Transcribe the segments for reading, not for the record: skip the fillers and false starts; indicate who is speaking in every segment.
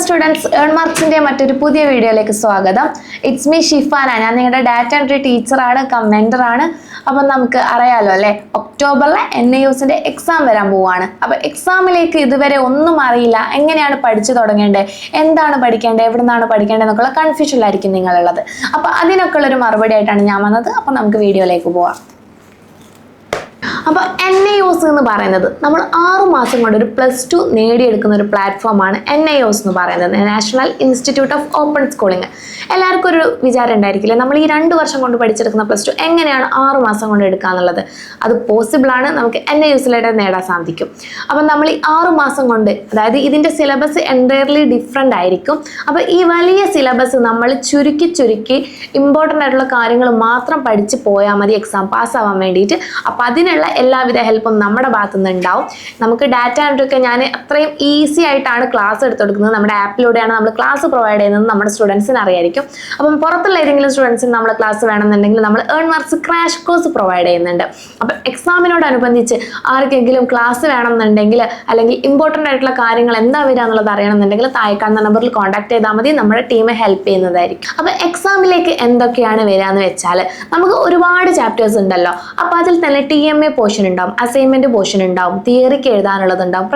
Speaker 1: Students ഏൺമാർക്സിന്റെ മറ്റൊരു പുതിയ വീഡിയോയിലേക്ക് സ്വാഗതം. It's me Shifana. ഞാൻ നിങ്ങളുടെ ഡാറ്റ എൻട്രി ടീച്ചറാണ്, കമന്ററാണ്. അപ്പം നമുക്ക് അറിയാലോ അല്ലേ, ഒക്ടോബറിൽ NIOSന്റെ എക്സാം വരാൻ പോവാണ്. അപ്പൊ എക്സാമിലേക്ക് ഇതുവരെ ഒന്നും അറിയില്ല, എങ്ങനെയാണ് പഠിച്ചു തുടങ്ങേണ്ടത്, എന്താണ് പഠിക്കേണ്ടത്, എവിടെ നിന്നാണ് പഠിക്കേണ്ടത് എന്നൊക്കെയുള്ള കൺഫ്യൂഷനിലായിരിക്കും നിങ്ങളുള്ളത്. അപ്പൊ അതിനൊക്കെ ഉള്ളൊരു മറുപടി ആയിട്ടാണ് ഞാൻ വന്നത്. അപ്പൊ നമുക്ക് വീഡിയോയിലേക്ക് പോവാം. അപ്പോൾ NIOS എന്ന് പറയുന്നത് നമ്മൾ 6 മാസം കൊണ്ട് ഒരു +2 നേടിയെടുക്കുന്ന ഒരു പ്ലാറ്റ്ഫോമാണ് NIOS എന്ന് പറയുന്നത്, national institute of open schooling. എല്ലാവർക്കും ഒരു വിചാരം ഉണ്ടായിരിക്കില്ലേ, നമ്മൾ ഈ 2 വർഷം കൊണ്ട് പഠിച്ചെടുക്കുന്ന +2 എങ്ങനെയാണ് 6 മാസം കൊണ്ട് എടുക്കുക എന്നുള്ളത്. അത് പോസിബിളാണ്, നമുക്ക് NIOSലൂടെ നേടാൻ സാധിക്കും. അപ്പം നമ്മൾ ഈ 6 മാസം കൊണ്ട്, അതായത് ഇതിൻ്റെ സിലബസ് എൻറ്റയർലി ഡിഫറെൻ്റ് ആയിരിക്കും. അപ്പോൾ ഈ വലിയ സിലബസ് നമ്മൾ ചുരുക്കി ഇമ്പോർട്ടൻ്റ് ആയിട്ടുള്ള കാര്യങ്ങൾ മാത്രം പഠിച്ച് പോയാൽ മതി എക്സാം പാസ്സാവാൻ വേണ്ടിയിട്ട്. അപ്പോൾ അതിനുള്ള എല്ലാവിധ ഹെൽപ്പും നമ്മുടെ ഭാഗത്തു നിന്ന് ഉണ്ടാവും. നമുക്ക് ഡാറ്റ എൻട്രി ഒക്കെ ഞാൻ അത്രയും ഈസി ആയിട്ടാണ് ക്ലാസ് എടുത്ത് കൊടുക്കുന്നത്. നമ്മുടെ ആപ്പിലൂടെയാണ് നമ്മൾ ക്ലാസ് പ്രൊവൈഡ് ചെയ്യുന്നത്, നമ്മുടെ സ്റ്റുഡൻസിന് അറിയായിരിക്കും. അപ്പം പുറത്തുള്ള ഏതെങ്കിലും സ്റ്റുഡൻസിന് നമ്മൾ ക്ലാസ് വേണമെന്നുണ്ടെങ്കിൽ നമ്മൾ ഏൺമാർക്സ് ക്രാഷ് കോഴ്സ് പ്രൊവൈഡ് ചെയ്യുന്നുണ്ട്. അപ്പം എക്സാമിനോടനുബന്ധിച്ച് ആർക്കെങ്കിലും ക്ലാസ് വേണമെന്നുണ്ടെങ്കിൽ അല്ലെങ്കിൽ ഇമ്പോർട്ടൻ്റ് ആയിട്ടുള്ള കാര്യങ്ങൾ എന്താ വരിക എന്നുള്ളത് അറിയണമെന്നുണ്ടെങ്കിൽ താഴെ കാണുന്ന നമ്പറിൽ കോൺടാക്ട് ചെയ്താൽ മതി, നമ്മുടെ ടീം ഹെൽപ്പ് ചെയ്യുന്നതായിരിക്കും. അപ്പം എക്സാമിലേക്ക് എന്തൊക്കെയാണ് വരിക എന്ന് വെച്ചാൽ, നമുക്ക് ഒരുപാട് ചാപ്റ്റേഴ്സ് ഉണ്ടല്ലോ. അപ്പം അതിൽ തന്നെ TMA പോർഷൻ ഉണ്ടാവും, അസൈൻമെന്റ് പോർഷൻ ഉണ്ടാവും, തിയറിക്ക് എഴുതാനുള്ളതുണ്ടാവും,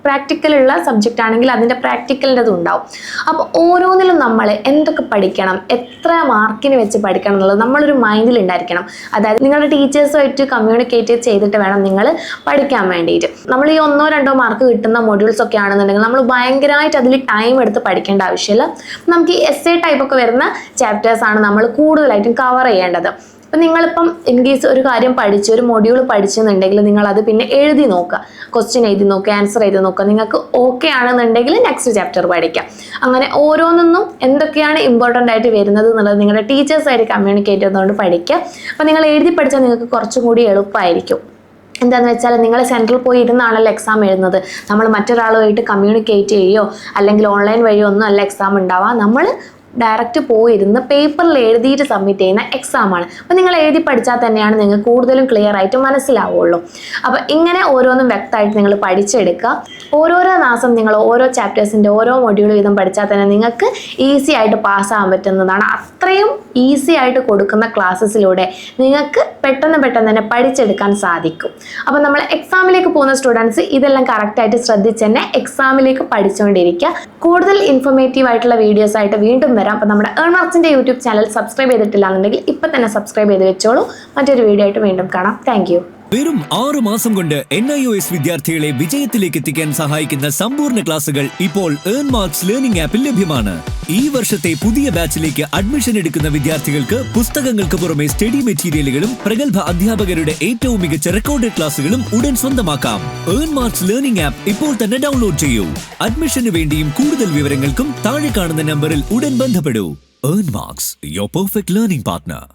Speaker 1: പ്രാക്ടിക്കലുള്ള സബ്ജക്റ്റ് ആണെങ്കിൽ അതിൻ്റെ പ്രാക്ടിക്കലിൻ്റെതും ഉണ്ടാവും. അപ്പോൾ ഓരോന്നിലും നമ്മൾ എന്തൊക്കെ പഠിക്കണം, എത്ര മാർക്കിന് വെച്ച് പഠിക്കണം എന്നുള്ളത് നമ്മളൊരു മൈൻഡിൽ ഉണ്ടായിരിക്കണം. അതായത് നിങ്ങളുടെ ടീച്ചേഴ്സുമായിട്ട് കമ്മ്യൂണിക്കേറ്റ് ചെയ്തിട്ട് വേണം നിങ്ങൾ പഠിക്കാൻ വേണ്ടിയിട്ട്. നമ്മൾ ഈ 1-2 മാർക്ക് കിട്ടുന്ന മൊഡ്യൂൾസ് ഒക്കെ ആണെന്നുണ്ടെങ്കിൽ നമ്മൾ ഭയങ്കരമായിട്ട് അതിൽ ടൈം എടുത്ത് പഠിക്കേണ്ട ആവശ്യമില്ല. നമുക്ക് ഈ essay ടൈപ്പൊക്കെ വരുന്ന ചാപ്റ്റേഴ്സാണ് നമ്മൾ കൂടുതലായിട്ടും കവർ ചെയ്യേണ്ടത്. അപ്പം നിങ്ങളിപ്പം ഇൻ കേസ് ഒരു കാര്യം പഠിച്ച്, ഒരു മൊഡ്യൂൾ പഠിച്ചെന്നുണ്ടെങ്കിൽ നിങ്ങളത് പിന്നെ എഴുതി നോക്കുക, ക്വസ്റ്റ്യൻ എഴുതി നോക്കുക, ആൻസർ എഴുതി നോക്കുക. നിങ്ങൾക്ക് ഓക്കെ ആണെന്നുണ്ടെങ്കിൽ നെക്സ്റ്റ് ചാപ്റ്റർ പഠിക്കാം. അങ്ങനെ ഓരോന്നും എന്തൊക്കെയാണ് ഇമ്പോർട്ടൻ്റ് ആയിട്ട് വരുന്നത് എന്നുള്ളത് നിങ്ങളുടെ ടീച്ചേഴ്സായിട്ട് കമ്മ്യൂണിക്കേറ്റ് ചെയ്യുന്നതുകൊണ്ട് പഠിക്കുക. അപ്പം നിങ്ങൾ എഴുതി പഠിച്ചാൽ നിങ്ങൾക്ക് കുറച്ചും കൂടി എളുപ്പമായിരിക്കും. എന്താണെന്ന് വെച്ചാൽ നിങ്ങൾ സെൻറ്ററിൽ പോയി ഇരുന്നാണല്ലോ എക്സാം എഴുതുന്നത്. നമ്മൾ മറ്റൊരാളുമായിട്ട് കമ്മ്യൂണിക്കേറ്റ് ചെയ്യുകയോ അല്ലെങ്കിൽ ഓൺലൈൻ വഴിയോ ഒന്നും അല്ല എക്സാം ഉണ്ടാവുക. നമ്മൾ ഡയറക്റ്റ് പോയിരുന്ന് പേപ്പറിൽ എഴുതിയിട്ട് സബ്മിറ്റ് ചെയ്യുന്ന എക്സാമാണ്. അപ്പോൾ നിങ്ങൾ എഴുതി പഠിച്ചാൽ തന്നെയാണ് നിങ്ങൾക്ക് കൂടുതലും ക്ലിയർ ആയിട്ട് മനസ്സിലാവുള്ളൂ. അപ്പോൾ ഇങ്ങനെ ഓരോന്നും വ്യക്തമായിട്ട് നിങ്ങൾ പഠിച്ചെടുക്കുക. ഓരോരോ മാസം നിങ്ങൾ ഓരോ ചാപ്റ്റേഴ്സിൻ്റെ ഓരോ മൊഡ്യൂൾ വീതം പഠിച്ചാൽ തന്നെ നിങ്ങൾക്ക് ഈസി ആയിട്ട് പാസ്സാകാൻ പറ്റുന്നതാണ്. അത്രയും ഈസി ആയിട്ട് കൊടുക്കുന്ന ക്ലാസ്സസിലൂടെ നിങ്ങൾക്ക് പെട്ടെന്ന് തന്നെ പഠിച്ചെടുക്കാൻ സാധിക്കും. അപ്പോൾ നമ്മൾ എക്സാമിലേക്ക് പോകുന്ന സ്റ്റുഡൻസ് ഇതെല്ലാം കറക്റ്റായിട്ട് ശ്രദ്ധിച്ച് തന്നെ എക്സാമിലേക്ക് പഠിച്ചുകൊണ്ടിരിക്കുക. കൂടുതൽ ഇൻഫോർമേറ്റീവ് ആയിട്ടുള്ള വീഡിയോസ് ആയിട്ട് വീണ്ടും വരാം. അപ്പോൾ നമ്മുടെ ഏൺമാർക്സിൻ്റെ യൂട്യൂബ് ചാനൽ സബ്സ്ക്രൈബ് ചെയ്തിട്ടില്ല എന്നുണ്ടെങ്കിൽ ഇപ്പം തന്നെ സബ്സ്ക്രൈബ് ചെയ്ത് വെച്ചോളൂ. മറ്റൊരു വീഡിയോ ആയിട്ട് വീണ്ടും കാണാം. Thank you.
Speaker 2: വെറും 6 മാസം കൊണ്ട് NIOS വിദ്യാർത്ഥികളെ വിജയത്തിലേക്ക് എത്തിക്കാൻ സഹായിക്കുന്ന സമ്പൂർണ്ണ ക്ലാസുകൾ ഇപ്പോൾ ഏൺമാർക്സ് ലേണിംഗ് ആപ്പിൽ ലഭ്യമാണ്. ഈ വർഷത്തെ പുതിയ ബാച്ചിലേക്ക് അഡ്മിഷൻ എടുക്കുന്ന വിദ്യാർത്ഥികൾക്ക് പുസ്തകങ്ങൾക്ക് പുറമെ സ്റ്റഡി മെറ്റീരിയലുകളും പ്രഗത്ഭ അധ്യാപകരുടെ ഏറ്റവും മികച്ച റെക്കോർഡഡ് ക്ലാസുകളും ഉടൻ സ്വന്തമാക്കാം. ഏൺമാർക്സ് ലേണിംഗ് ആപ്പ് ഇപ്പോൾ തന്നെ ഡൗൺലോഡ് ചെയ്യൂ. അഡ്മിഷന് വേണ്ടിയും കൂടുതൽ വിവരങ്ങൾക്കും താഴെ കാണുന്ന നമ്പറിൽ ഉടൻ ബന്ധപ്പെടൂ. ഏൺമാർക്സ്, യുവർ പെർഫെക്റ്റ് ലേണിംഗ് പാർട്ട്ണർ.